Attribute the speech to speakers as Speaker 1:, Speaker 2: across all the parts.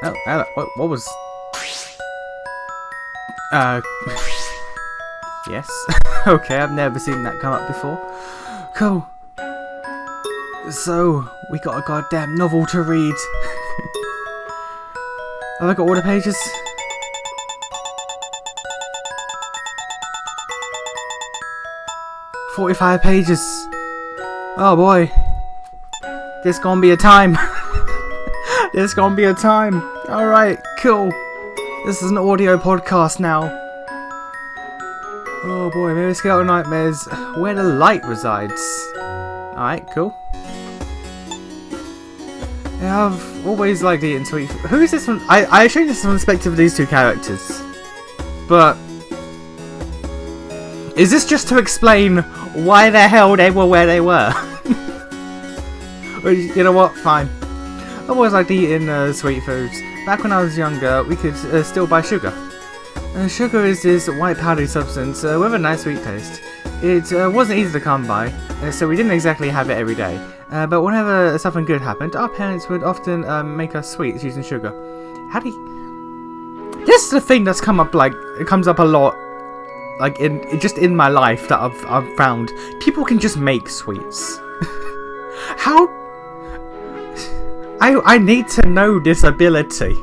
Speaker 1: Oh, hello. What was... Yes. Okay, I've never seen that come up before. Cool. So, we got a goddamn novel to read. Have I got all the pages? "45 pages. Oh boy. There's gonna be a time. There's gonna be a time. Alright, cool. This is an audio podcast now. Oh boy, maybe Skelter Nightmares, Where the Light Resides. Alright, cool. Yeah, I've always liked eating sweet food. Who is this one? I assume this is from the perspective of these two characters. But is this just to explain why the hell they were where they were? Or, you know what? Fine. I've always liked eating sweet foods. Back when I was younger, we could still buy sugar. Sugar is this white powdery substance with a nice sweet taste. It wasn't easy to come by, so we didn't exactly have it every day. But whenever something good happened, our parents would often make us sweets using sugar. How do you... This is the thing that's come up, like, it comes up a lot, like, just in my life that I've found. People can just make sweets. How... I need to know this ability.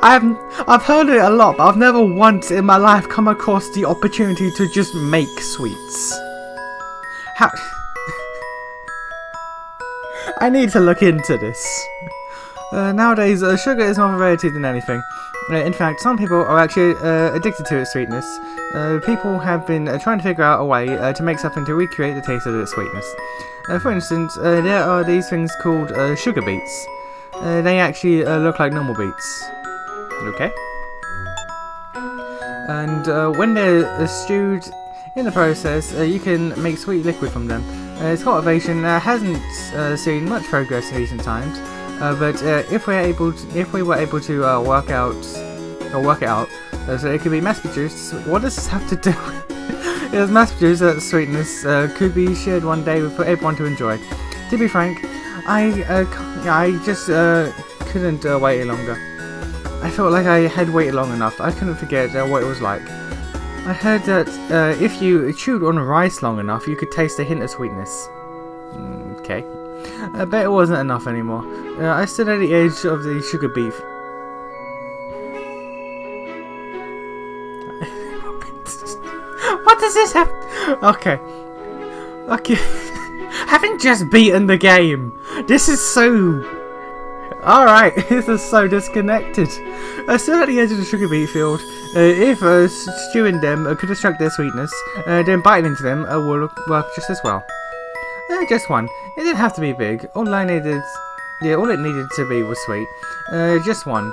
Speaker 1: I've heard it a lot, but I've never once in my life come across the opportunity to just make sweets. How... I need to look into this. Nowadays, sugar is more of a rarity than anything. In fact, some people are actually addicted to its sweetness. People have been trying to figure out a way to make something to recreate the taste of its sweetness. For instance, there are these things called sugar beets. They actually look like normal beets. Okay. And when they're stewed in the process, you can make sweet liquid from them. Its cultivation hasn't seen much progress in recent times, but if we were able to work it out, so it could be mass-produced. What does this have to do? It was mass-produced that sweetness could be shared one day for everyone to enjoy. To be frank, I just couldn't wait longer. I felt like I had waited long enough. I couldn't forget what it was like. I heard that if you chewed on rice long enough, you could taste a hint of sweetness. Okay. I bet it wasn't enough anymore. I stood at the edge of the sugar beet. What does this have? Okay. Haven't just beaten the game. This is so... Alright, this is so disconnected. Still at the edge of the sugar beet field. If stewing them could extract their sweetness, then biting into them would work just as well. Just one. It didn't have to be big. All it needed to be was sweet. Just one.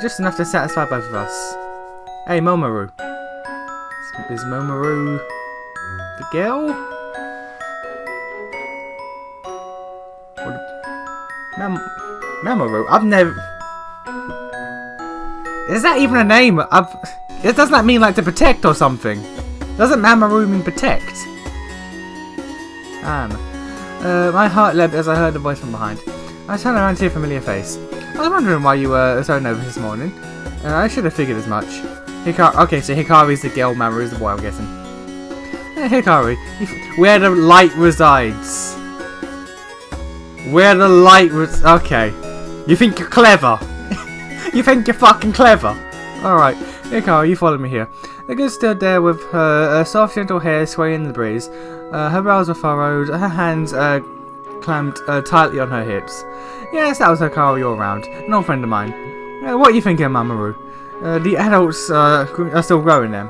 Speaker 1: Just enough to satisfy both of us. Hey, Momoru. Is Momoru the girl? Mamoru? I've never... Is that even a name? Doesn't that mean like to protect or something? Doesn't Mamoru mean protect? My heart leapt as I heard a voice from behind. I turned around to see a familiar face. I was wondering why you were so nervous this morning. I should have figured as much. Okay, so Hikari's the girl, Mamoru's the boy, I'm guessing. Hikari, where the light resides. Where the light was... Okay. You think you're clever? You think you're fucking clever? Alright. Hikari, you follow me here. The girl stood there with her soft, gentle hair swaying in the breeze. Her brows were furrowed, her hands clamped tightly on her hips. Yes, that was Hikari all round. An old friend of mine. What are you thinking, Mamoru? The adults are still growing them.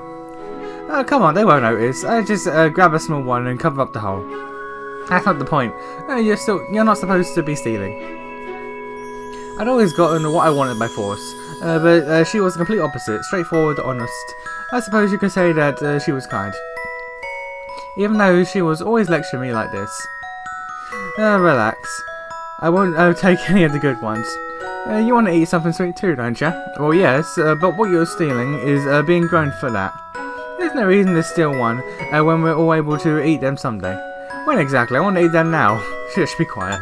Speaker 1: Come on, they won't notice. Just grab a small one and cover up the hole. That's not the point. You're not supposed to be stealing. I'd always gotten what I wanted by force, but she was the complete opposite, straightforward, honest. I suppose you could say that she was kind. Even though she was always lecturing me like this. Relax. I won't take any of the good ones. You want to eat something sweet too, don't you? Well, yes, but what you're stealing is being grown for that. There's no reason to steal one when we're all able to eat them someday. When exactly? I want to eat them now. Shush, be quiet.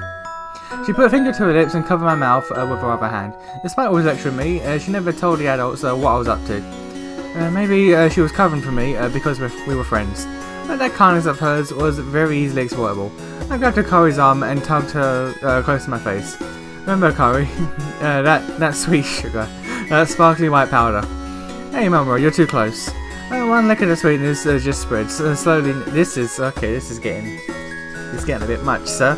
Speaker 1: She put a finger to her lips and covered my mouth with her other hand. Despite always lecturing me, she never told the adults what I was up to. Maybe she was covering for me because we were friends. But that kindness of hers was very easily exploitable. I grabbed Hikari's arm and tugged her close to my face. Remember, Hikari? that sweet sugar. That sparkly white powder. Hey, Mama, you're too close. One lick of the sweetness just spreads. Slowly, this is getting a bit much, sir.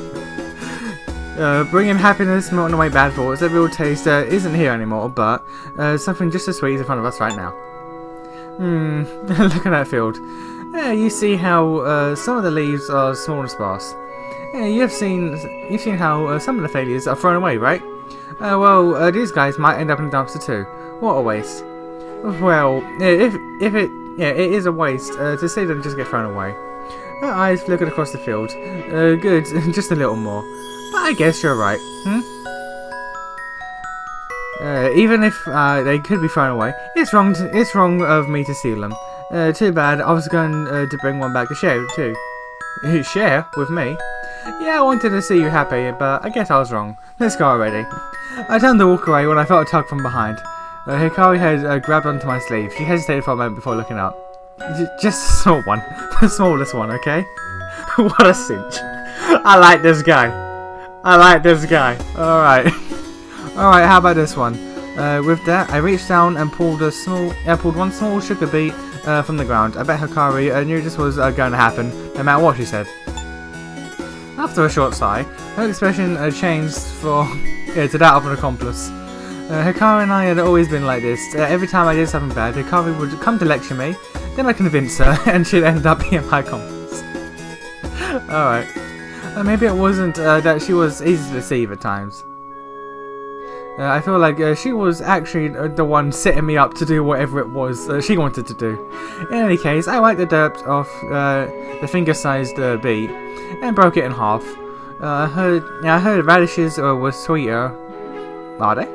Speaker 1: Bringing happiness, melting away bad thoughts. The real taste isn't here anymore, but something just as sweet is in front of us right now. Look at that field. You see how some of the leaves are small and sparse. You've seen how some of the failures are thrown away, right? Well, these guys might end up in the dumpster too. What a waste. Well, if it is a waste to see them just get thrown away. Her eyes flickered across the field. Good, just a little more. But I guess you're right. Even if they could be thrown away, it's wrong of me to steal them. Too bad. I was going to bring one back to share too. Share with me? Yeah, I wanted to see you happy, but I guess I was wrong. Let's go already. I turned to walk away when I felt a tug from behind. Hikari had grabbed onto my sleeve. She hesitated for a moment before looking up. Just a small one. The smallest one, okay? What a cinch. I like this guy. Alright. Alright, how about this one? With that, I reached down and pulled one small sugar beet from the ground. I bet Hikari knew this was going to happen, no matter what she said. After a short sigh, her expression changed to that of an accomplice. Hikari and I had always been like this. Every time I did something bad, Hikari would come to lecture me, then I'd convince her, and she'd end up being my accomplice. Alright. Maybe it wasn't that she was easy to deceive at times. I feel like she was actually the one setting me up to do whatever it was she wanted to do. In any case, I wiped the dirt off the finger-sized beet and broke it in half. I heard radishes were sweeter. Are they?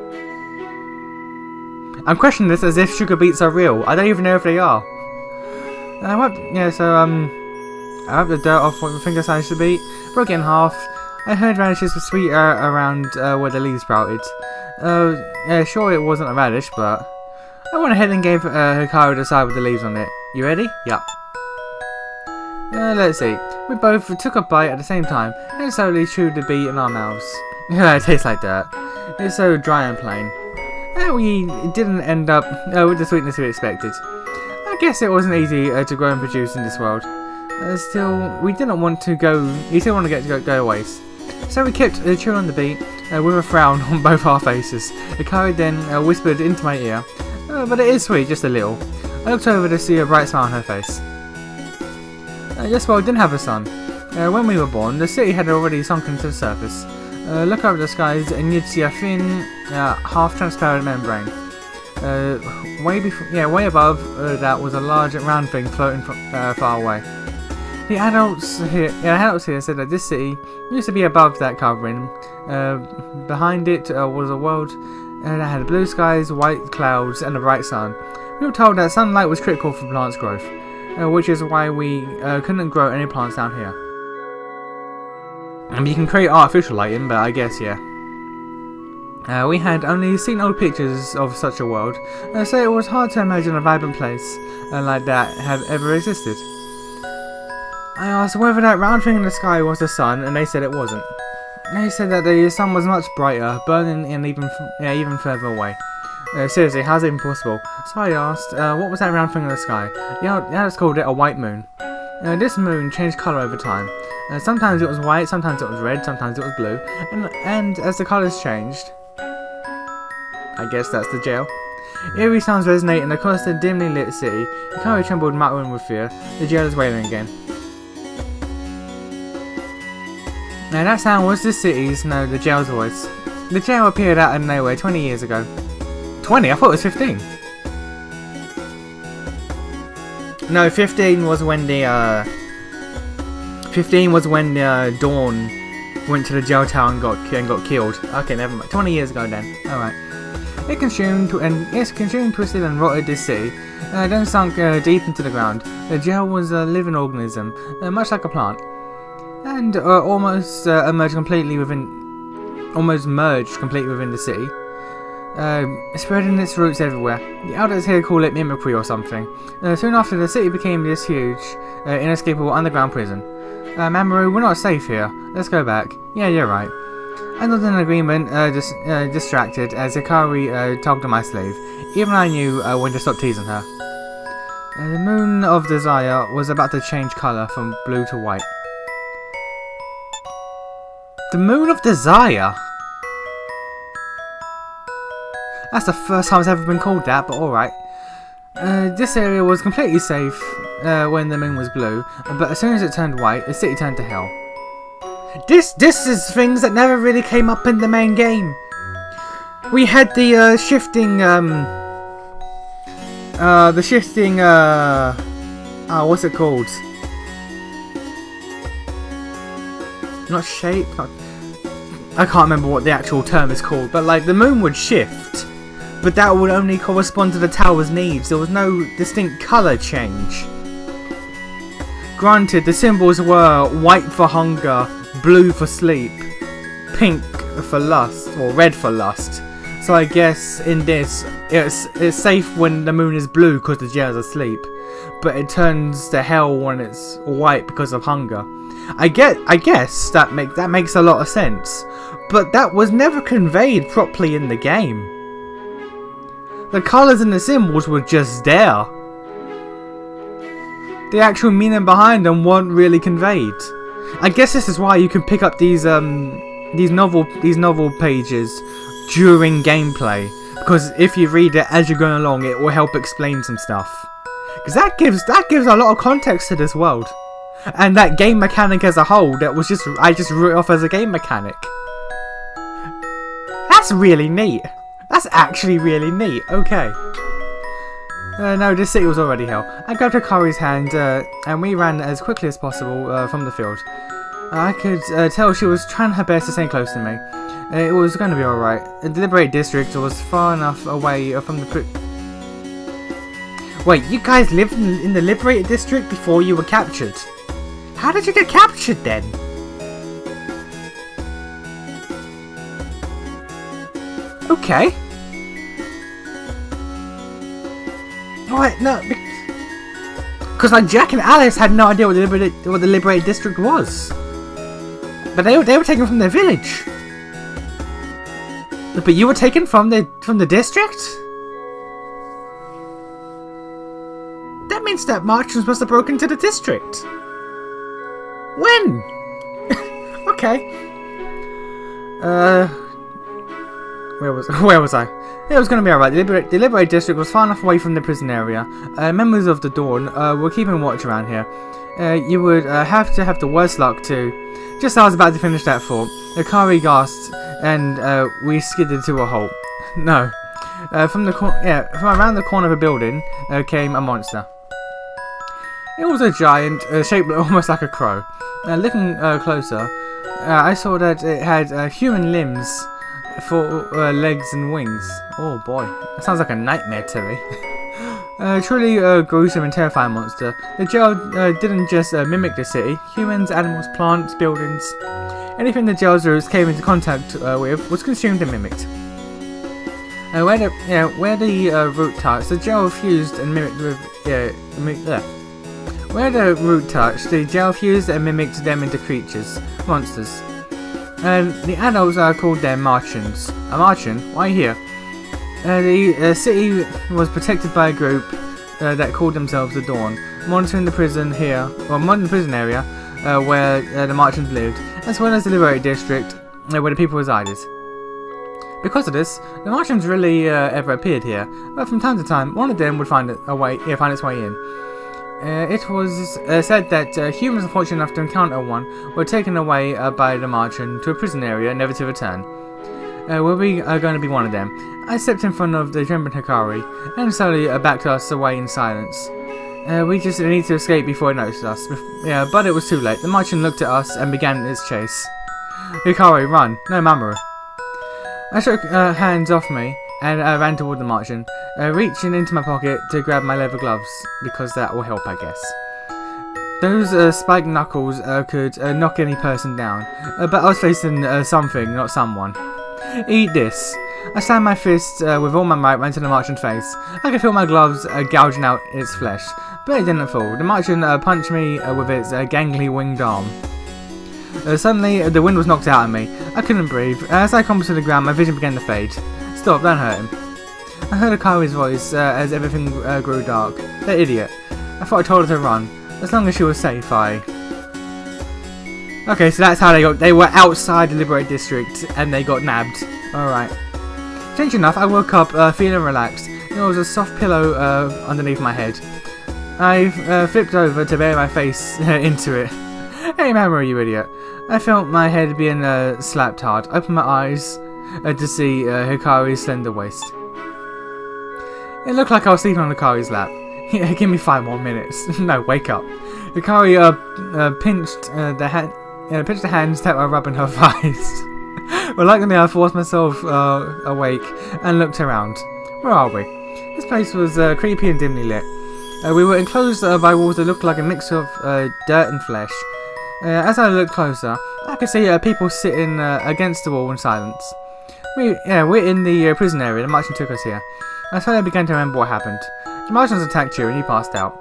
Speaker 1: I'm questioning this as if sugar beets are real. I don't even know if they are. I wiped the dirt off with the finger-sized beet, broke it in half. I heard radishes were sweeter around where the leaves sprouted. Sure it wasn't a radish, but I went ahead and gave Hikari the side with the leaves on it. You ready? Yup. Let's see. We both took a bite at the same time and slowly chewed the beet in our mouths. It tastes like dirt. It's so dry and plain. We didn't end up with the sweetness we expected. I guess it wasn't easy to grow and produce in this world. Still, we didn't want to go. We still want to go to waste. So we kept chewing on the beet with a frown on both our faces. Hikari then whispered into my ear, "But it is sweet, just a little." I looked over to see a bright smile on her face. Yes, well, I didn't have a son. When we were born, the city had already sunken to the surface. Look over the skies and you'd see a thin, half-transparent membrane. Way above that was a large round thing floating far away. The adults here said that this city used to be above that covering. Behind it was a world that had blue skies, white clouds, and a bright sun. We were told that sunlight was critical for plants' growth, which is why we couldn't grow any plants down here. You can create artificial lighting, but I guess, yeah. We had only seen old pictures of such a world, so it was hard to imagine a vibrant place like that have ever existed. I asked whether that round thing in the sky was the sun, and they said it wasn't. They said that the sun was much brighter, burning in even further away. Seriously, how's it even possible? So I asked, what was that round thing in the sky? Yeah, it's called it a white moon. This moon changed colour over time. Sometimes it was white, sometimes it was red, sometimes it was blue, and as the colours changed, I guess that's the jail. Eerie sounds resonate across the dimly lit city. Hikari trembled, muttering with fear. The jail is wailing again. Now that sound was the jail's voice. The jail appeared out of nowhere 20 years ago. 20? I thought it was 15. No, 15 was when Dawn went to the jail tower and got killed. Okay, never mind. 20 years ago then. Alright. It consumed, twisted and rotted this city, then sunk deep into the ground. The jail was a living organism, much like a plant, and almost emerged completely within almost merged completely within the city, spreading its roots everywhere. The elders here call it mimicry or something. Soon after, the city became this huge, inescapable underground prison. Mamoru, we're not safe here. Let's go back. Yeah, you're right. I nodded in agreement, distracted, as Hikari tugged on my sleeve. Even I knew when to stop teasing her. The moon of desire was about to change colour from blue to white. The moon of desire? That's the first time it's ever been called that, but alright. This area was completely safe when the moon was blue, but as soon as it turned white, the city turned to hell. This is things that never really came up in the main game. We had the shifting, what's it called? Not shape, I can't remember what the actual term is called, but like the moon would shift, but that would only correspond to the tower's needs. There was no distinct colour change. Granted, the symbols were white for hunger, blue for sleep, pink for lust, or red for lust. So I guess in this, it's safe when the moon is blue because the jail's asleep, but it turns to hell when it's white because of hunger. I guess that makes a lot of sense, but that was never conveyed properly in the game. The colours and the symbols were just there. The actual meaning behind them weren't really conveyed. I guess this is why you can pick up these novel pages during gameplay, because if you read it as you're going along, it will help explain some stuff. Because that gives a lot of context to this world, and that game mechanic as a whole. I just wrote it off as a game mechanic. That's really neat. That's actually really neat. Okay. No, this city was already hell. I grabbed Hikari's hand, and we ran as quickly as possible from the field. I could tell she was trying her best to stay close to me. It was going to be alright. The Liberated District was far enough away from the Wait, you guys lived in the Liberated District before you were captured? How did you get captured then? Okay. What? No. Because like Jack and Alice had no idea what the Liberated District was. But they were taken from their village. But you were taken from the district? That means that Martians must have broken into the district. When? Okay. Where was I? It was going to be alright. The Liberated District was far enough away from the prison area. Members of the Dawn were keeping watch around here. You would have to have the worst luck too. Just as I was about to finish that thought, Hikari gasped and we skidded to a halt. No. From around the corner of a building came a monster. It was a giant, shaped almost like a crow. Looking closer, I saw that it had human limbs for legs and wings. Oh boy, that sounds like a nightmare to me. Truly gruesome and terrifying monster. The jail didn't just mimic the city. Humans, animals, plants, buildings. Anything the jail's roots came into contact with was consumed and mimicked. Where the root touched, the jail fused and mimicked with Where the root touched, the jail fused and mimicked them into creatures, monsters. The adults called them Martians. A Martian? Why here? The city was protected by a group that called themselves the Dawn, monitoring the prison area where the Martians lived, as well as the Liberated District where the people resided. Because of this, the Martians rarely ever appeared here, but from time to time, one of them would find its way in. It was said that humans unfortunate enough to encounter one were taken away by the Martian to a prison area, never to return. We are going to be one of them. I stepped in front of the trembling Hikari, and slowly backed us away in silence. We just needed to escape before it noticed us. But it was too late. The Martian looked at us and began its chase. Hikari, run. No, Mamoru. I shook hands off me and ran toward the Martian, reaching into my pocket to grab my leather gloves, because that will help, I guess. Those spiked knuckles could knock any person down, but I was facing something, not someone. Eat this. I slammed my fist with all my might right into the Martian's face. I could feel my gloves gouging out its flesh, but it didn't fall. The Martian punched me with its gangly winged arm. Suddenly, the wind was knocked out of me. I couldn't breathe. As I crumbled to the ground, my vision began to fade. Stop, don't hurt him. I heard Akari's voice as everything grew dark. That idiot. I thought I told her to run. As long as she was safe, Okay, so that's how they were outside the Liberated District and they got nabbed. Alright. Strange enough, I woke up feeling relaxed. There was a soft pillow underneath my head. I flipped over to bury my face into it. Hey, memory, you idiot. I felt my head being slapped hard. I opened my eyes to see Hikari's slender waist. It looked like I was sleeping on Hikari's lap. Yeah, give me 5 more minutes. No, wake up. Hikari pinched the hands that were rubbing her thighs. Reluctantly, I forced myself awake and looked around. Where are we? This place was creepy and dimly lit. We were enclosed by walls that looked like a mix of dirt and flesh. As I looked closer, I could see people sitting against the wall in silence. We're in the prison area. The Martian took us here. I suddenly began to remember what happened. The Martians attacked you and you passed out.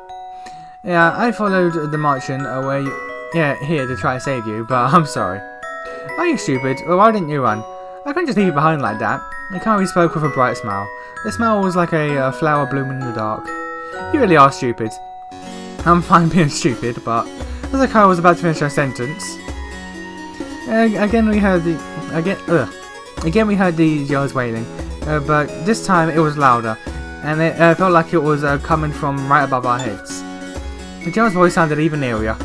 Speaker 1: Yeah, I followed the Martian away here to try to save you, but I'm sorry. Are you stupid? Or why didn't you run? I couldn't just leave you behind like that. Hikari spoke with a bright smile. The smile was like a flower blooming in the dark. You really are stupid. I'm fine being stupid, but as Hikari was about to finish her sentence, again we heard the yells wailing, but this time it was louder, and it felt like it was coming from right above our heads. The Joe's voice sounded even eerier.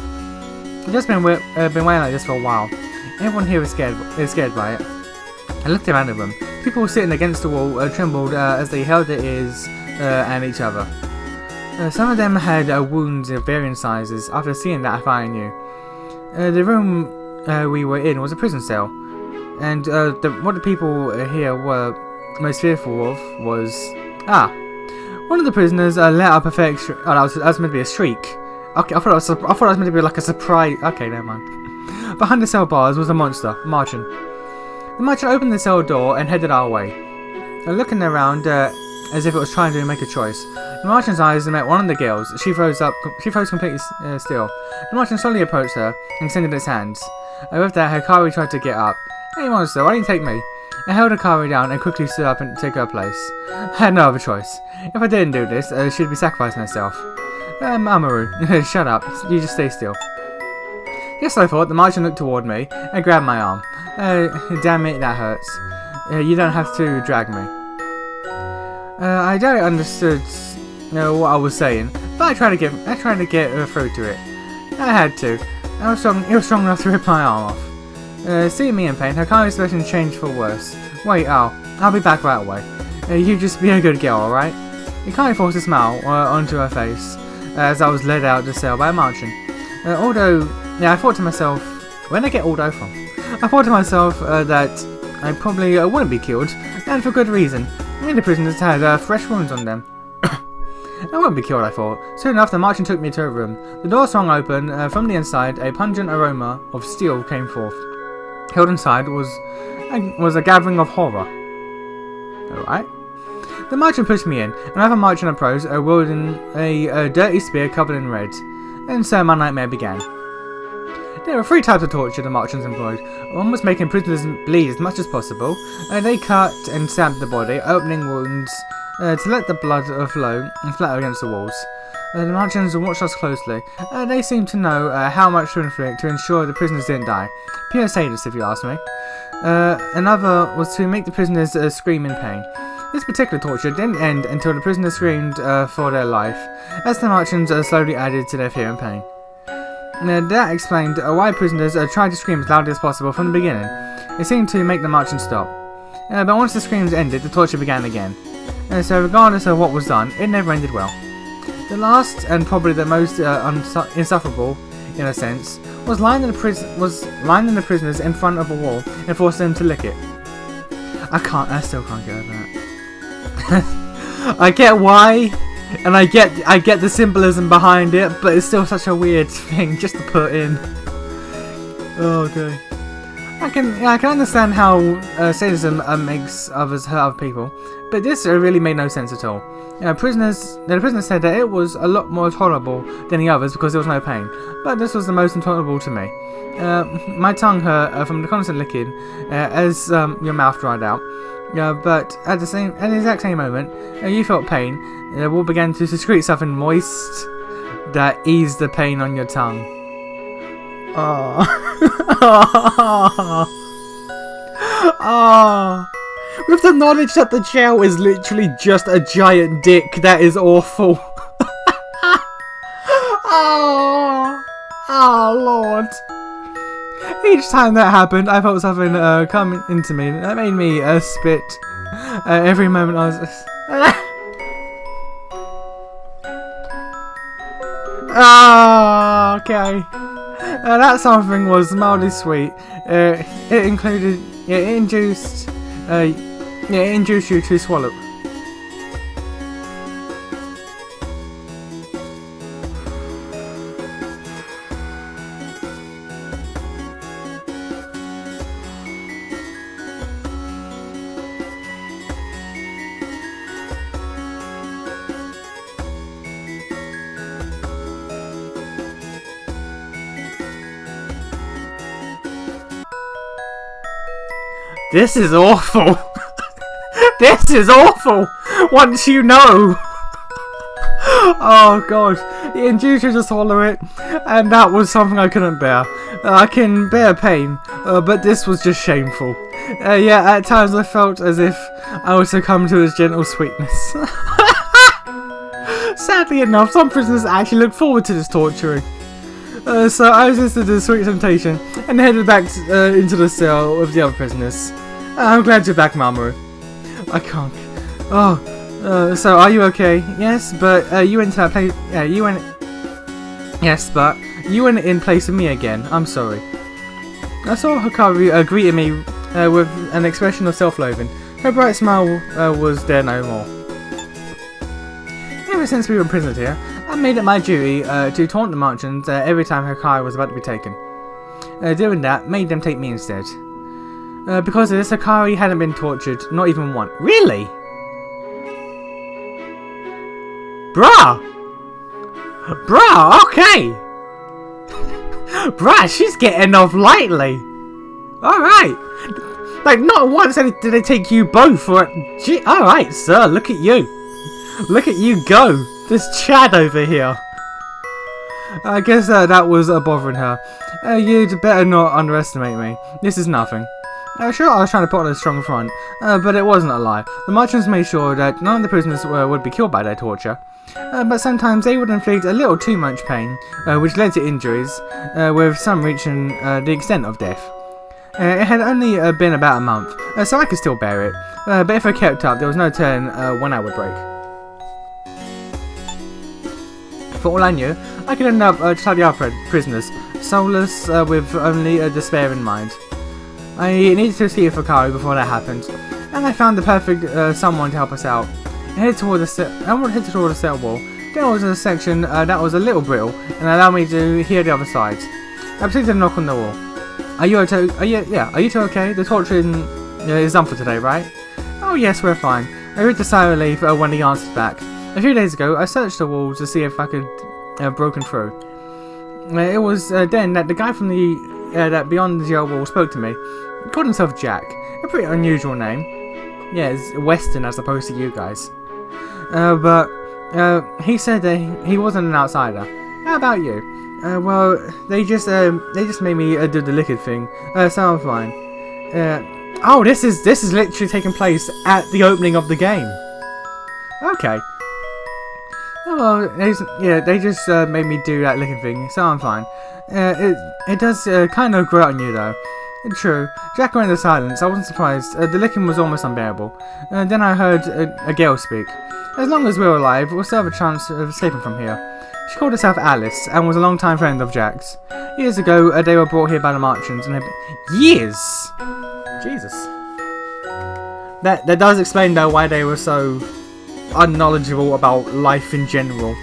Speaker 1: I've just been wailing like this for a while. Everyone here is scared by it. I looked around the room. People sitting against the wall trembled as they held their ears and each other. Some of them had wounds of varying sizes. After seeing that, I finally knew. The room we were in was a prison cell, and what the people here were most fearful of was one of the prisoners let out a pathetic shriek. Oh, that was meant to be a shriek. Okay, I thought it was meant to be like a surprise. Okay, never mind. Behind the cell bars was a monster, Martian. The Martian opened the cell door and headed our way, looking around as if it was trying to make a choice. The Martian's eyes met one of the girls. She froze completely still. The Martian slowly approached her and extended its hands. With that, Hikari tried to get up. Hey monster, why didn't you take me? I held Hikari down and quickly stood up and took her place. I had no other choice. If I didn't do this, she'd be sacrificing herself. Amaru, shut up. You just stay still. Yes, I thought. The Martian looked toward me and grabbed my arm. Damn it, that hurts. You don't have to drag me. I doubt it understood what I was saying, but I tried to get through to it. I had to. It was strong enough to rip my arm off. Seeing me in pain, Hikari's expression changed for worse. Wait, I'll be back right away. You just be a good girl, alright? Hikari forced a smile onto her face as I was led out the cell by a Martian. I thought to myself, where did I get although from? I thought to myself that I probably wouldn't be killed, and for good reason. Many of the prisoners had fresh wounds on them. I wouldn't be killed, I thought. Soon enough, the Martian took me to a room. The door swung open. From the inside, a pungent aroma of steel came forth. Held inside was a gathering of horror. Alright. The Martian pushed me in. Another Martian approached, wielding a dirty spear covered in red. And so my nightmare began. There were 3 types of torture the Martians employed. One was making prisoners bleed as much as possible. They cut and stabbed the body, opening wounds to let the blood flow and flatter against the walls. The Martians watched us closely. They seemed to know how much to inflict to ensure the prisoners didn't die. Pure sadists, if you ask me. Another was to make the prisoners scream in pain. This particular torture didn't end until the prisoners screamed for their life, as the Martians slowly added to their fear and pain. That explained why prisoners tried to scream as loudly as possible from the beginning. It seemed to make the Martians stop. But once the screams ended, the torture began again. So regardless of what was done, it never ended well. The last, and probably the most insufferable, in a sense, was lining the prisoners in front of a wall and forcing them to lick it. I still can't get over that. I get why And I get the symbolism behind it, but it's still such a weird thing just to put in. Oh, okay. I can understand how sadism makes others hurt other people, but this really made no sense at all. The prisoner said that it was a lot more tolerable than the others because there was no pain, but this was the most intolerable to me. My tongue hurt from the constant licking as your mouth dried out. But at the exact same moment, you felt pain. The wall began to secrete something moist that eased the pain on your tongue. Oh. Oh. With the knowledge that the jail is literally just a giant dick, that is awful. Oh. Oh, Lord. Each time that happened, I felt something come into me. That made me spit. Every moment I was... Ah, okay. That something was mildly sweet. It induced you to swallow. This is awful. This is awful. Once you know. Oh god. It induced you to swallow it, and that was something I couldn't bear. I can bear pain, but this was just shameful. Yeah, at times I felt as if I would succumb to his gentle sweetness. Sadly enough, some prisoners actually look forward to this torturing. So I resisted the sweet temptation and headed back into the cell with the other prisoners. I'm glad you're back, Mamoru. I can't. Oh, so are you okay? Yes, but you went to that place. Yeah, you went. Yes, but you went in place of me again. I'm sorry. I saw Hikaru greeting me with an expression of self-loathing. Her bright smile was there no more. Ever since we were imprisoned here, I made it my duty to taunt the merchants every time Hikaru was about to be taken. Doing that made them take me instead. Because of this, Hikari hadn't been tortured, not even once. Really? Bruh! Bruh, okay! Bruh, she's getting off lightly! Alright! Like, not once did they take you both for it. Alright, sir, look at you. Look at you go. This Chad over here. I guess that was bothering her. You'd better not underestimate me. This is nothing. Sure, I was trying to put on a strong front, but it wasn't a lie. The merchants made sure that none of the prisoners would be killed by their torture, but sometimes they would inflict a little too much pain, which led to injuries, with some reaching the extent of death. It had only been about a month, so I could still bear it, but if I kept up, there was no telling when I would break. For all I knew, I could end up just like the other prisoners, soulless, with only despair in mind. I needed to escape Hikaru before that happened, and I found the perfect someone to help us out. I headed toward the cell wall. There was a section that was a little brittle, and allowed me to hear the other side. I proceeded to knock on the wall. Are you two okay? The torturing is done for today, right? Oh yes, we're fine. I read the sigh of relief when he answered back. A few days ago, I searched the walls to see if I could broken through. It was then that the guy from that beyond the jail wall spoke to me. He called himself Jack. A pretty unusual name. Yeah, it's Western as opposed to you guys. But he said that he wasn't an outsider. How about you? Well, they just made me do the liquid thing. So I'm fine. Oh, this is literally taking place at the opening of the game. Okay. Well, they just made me do that licking thing, so I'm fine. It does kind of grate on you though. True. Jack went into silence. I wasn't surprised. The licking was almost unbearable. Then I heard a girl speak. As long as we're alive, we'll still have a chance of escaping from here. She called herself Alice and was a long-time friend of Jack's. Years ago, they were brought here by the merchants and years. Jesus. That does explain though why they were so unknowledgeable about life in general.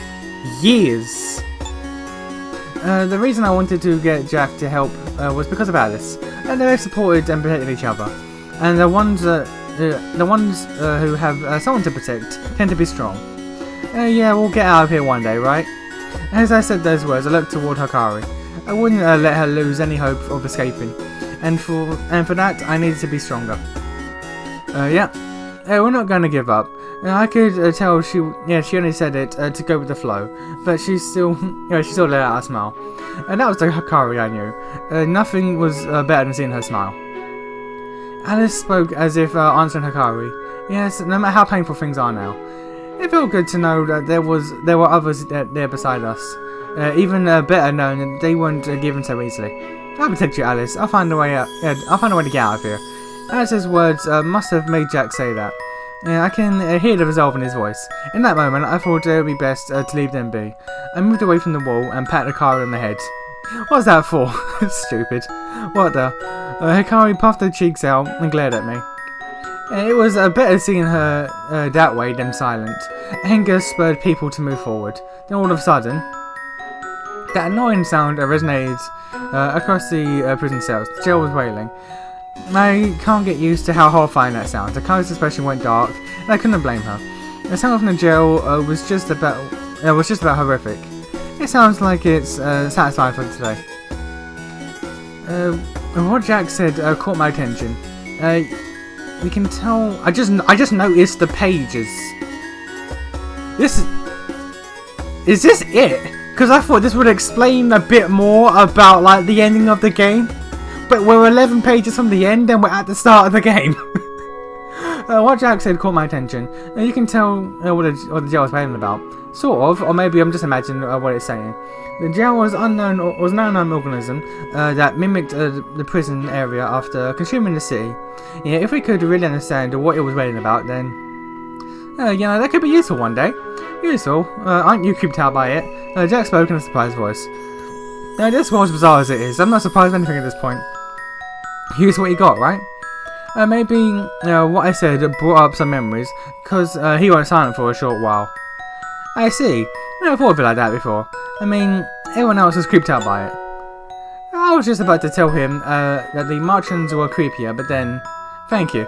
Speaker 1: Years. The reason I wanted to get Jack to help was because of Alice. And they supported and protected each other. And the ones who have someone to protect tend to be strong. Yeah, we'll get out of here one day, right? As I said those words, I looked toward Hikari. I wouldn't let her lose any hope of escaping. And for that, I needed to be stronger. Yeah, we're not going to give up. I could tell she only said it to go with the flow, but she still let out a smile. And that was the Hikari I knew. Nothing was better than seeing her smile. Alice spoke as if answering Hikari. Yes, no matter how painful things are now. It felt good to know that there were others there beside us. Even better knowing that they weren't given so easily. I'll protect you, Alice. I'll find a way out. Yeah, I'll find a way to get out of here. Alice's words must have made Jack say that. I can hear the resolve in his voice. In that moment, I thought it would be best to leave them be. I moved away from the wall and patted Hikari on the head. What's that for? Stupid. What the? Hikari puffed her cheeks out and glared at me. It was better seeing her that way than silent. Anger spurred people to move forward. Then all of a sudden, that annoying sound resonated across the prison cells. Jill was wailing. I can't get used to how horrifying that sounds. Hikari's expression went dark, and I couldn't blame her. The sound from the jail was just about horrific. It sounds like it's satisfying for today. What Jack said caught my attention. We can tell. I just noticed the pages. Is this it? Because I thought this would explain a bit more about like the ending of the game. But we're 11 pages from the end and we're at the start of the game. What Jack said caught my attention. You can tell what the jail was playing about. Sort of, or maybe I'm just imagining what it's saying. The jail was an unknown organism that mimicked the prison area after consuming the city. Yeah, if we could really understand what it was writing about, then that could be useful one day. Useful? Aren't you creeped out by it? Jack spoke in a surprised voice. This was bizarre as it is. I'm not surprised at anything at this point. Here's what you got, right? Maybe what I said brought up some memories, because he went silent for a short while. I see. I never thought of it like that before. I mean, everyone else was creeped out by it. I was just about to tell him that the Martians were creepier, but then... Thank you.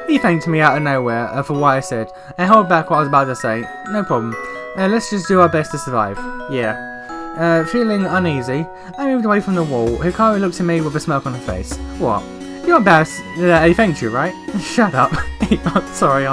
Speaker 1: He thanked me out of nowhere for what I said, and held back what I was about to say. No problem. Let's just do our best to survive. Yeah. Feeling uneasy, I moved away from the wall. Hikari looked at me with a smirk on her face. What? You're embarrassed that he thanked you, right? Shut up. I'm sorry.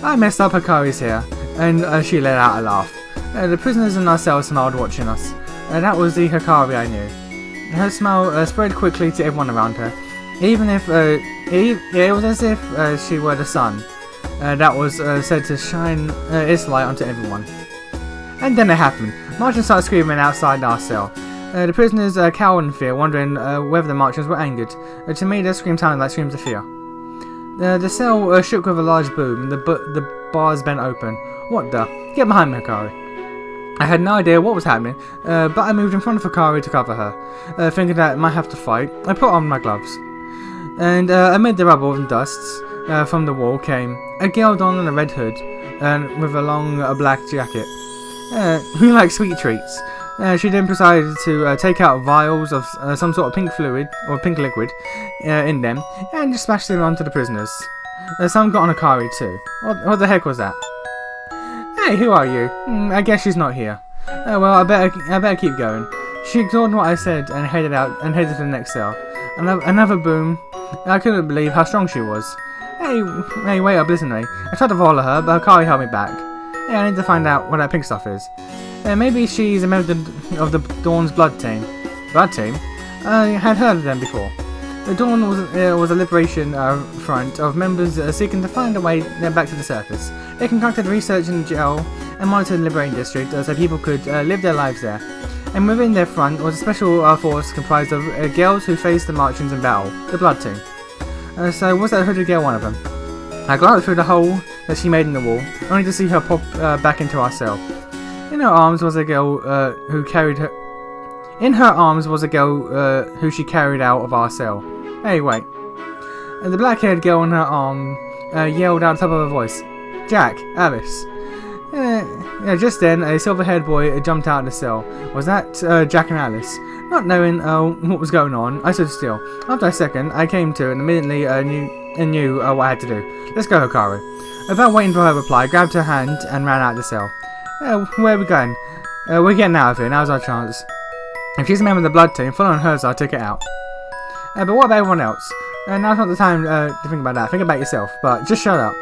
Speaker 1: I messed up Hikari's hair, and she let out a laugh. The prisoners in our cell smiled watching us. That was the Hikari I knew. Her smile spread quickly to everyone around her, even if it was as if she were the sun that was said to shine its light onto everyone. And then it happened. Martians started screaming outside our cell. The prisoners cowered in fear, wondering whether the Martians were angered. To me, their screams sounded like screams of fear. The cell shook with a large boom. The bars bent open. What the? Get behind me, Hikari. I had no idea what was happening, but I moved in front of Hikari to cover her. Thinking that I might have to fight, I put on my gloves. And amid the rubble and dusts from the wall came a girl donned in a red hood and with a long black jacket. Who likes sweet treats? She then proceeded to take out vials of some sort of pink fluid or pink liquid in them and just smash them onto the prisoners. Some got on Hikari too. What the heck was that? Hey, who are you? I guess she's not here. Well, I better keep going. She ignored what I said and headed to the next cell. Another boom. I couldn't believe how strong she was. Hey, wait up, listen to me. I tried to follow her, but Hikari held me back. I need to find out what that pink stuff is. Maybe she's a member of the Dawn's blood team. Blood team? I had heard of them before. The Dawn was a liberation front of members seeking to find a way back to the surface. They conducted research in jail and monitored the Liberating District so people could live their lives there. And within their front was a special force comprised of girls who faced the Martians in battle, the Blood Team. So was that hooded girl one of them? I glanced through the hole that she made in the wall, only to see her pop back into our cell. In her arms was a girl who carried her. In her arms was a girl who she carried out of our cell. Hey, wait. The black-haired girl in her arm yelled out at the top of her voice, Jack, Alice. Yeah, just then, a silver-haired boy jumped out of the cell. Was that Jack and Alice? Not knowing what was going on, I stood still. After a second, I came to and immediately knew what I had to do. Let's go, Hikaru. Without waiting for her reply, I grabbed her hand and ran out of the cell. Where are we going? We're getting out of here. Now's our chance. If she's a member of the blood team, following hers, I'll take it out. But what about everyone else? Now's not the time to think about that. Think about yourself. But just shut up.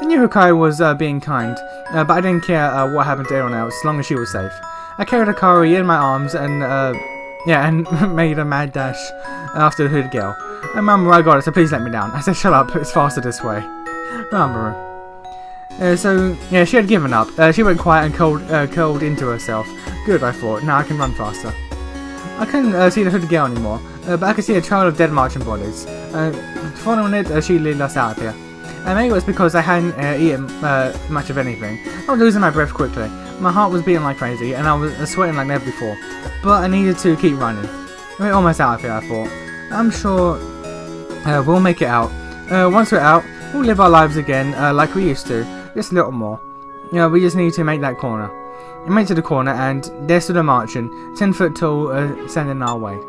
Speaker 1: I knew Hikaru was being kind, but I didn't care what happened to everyone else, as long as she was safe. I carried Hikaru in my arms and made a mad dash after the hooded girl. Mama, I got it, so please let me down. I said, shut up, it's faster this way. Mama. So, she had given up. She went quiet and curled into herself. Good, I thought. Now I can run faster. I couldn't see the hooded girl anymore, but I could see a trail of dead marching bodies. Following it, she led us out of here. Maybe it was because I hadn't eaten much of anything. I was losing my breath quickly. My heart was beating like crazy, and I was sweating like never before. But I needed to keep running. We're almost out of here, I thought. I'm sure we'll make it out. Once we're out, we'll live our lives again like we used to. Just a little more. We just need to make that corner. I made it to the corner, and there stood a marching, 10-foot tall, standing our way.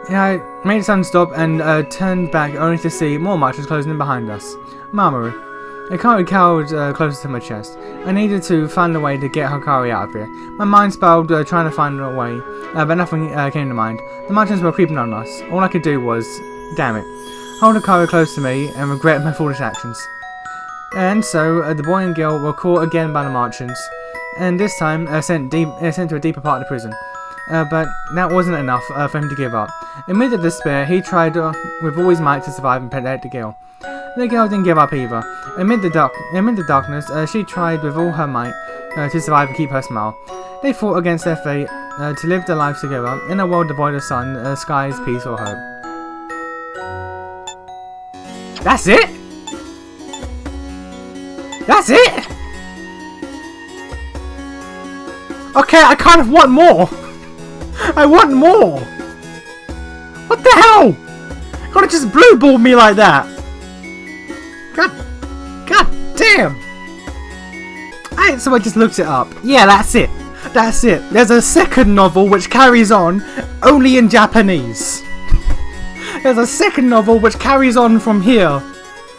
Speaker 1: I made the sun stop and turned back only to see more marchers closing in behind us. Mamoru. Hikaru cowered closer to my chest. I needed to find a way to get Hikaru out of here. My mind spiraled trying to find a way, but nothing came to mind. The marchers were creeping on us. All I could do was, damn it, hold Hikaru close to me and regret my foolish actions. And so, the boy and girl were caught again by the marchers, and this time sent to a deeper part of the prison. But that wasn't enough for him to give up. Amid the despair, he tried with all his might to survive and protect the girl. The girl didn't give up either. Amid the darkness, she tried with all her might to survive and keep her smile. They fought against their fate to live their lives together in a world devoid of sun, skies, peace, or hope. That's it? That's it? Okay, I kind of want more. I want more! What the hell? You gotta just blue ball me like that! God damn! Alright, so I just looked it up. Yeah, that's it. That's it. There's a second novel which carries on only in Japanese. There's a second novel which carries on from here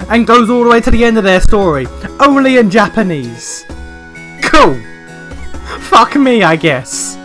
Speaker 1: and goes all the way to the end of their story. Only in Japanese. Cool. Fuck me, I guess.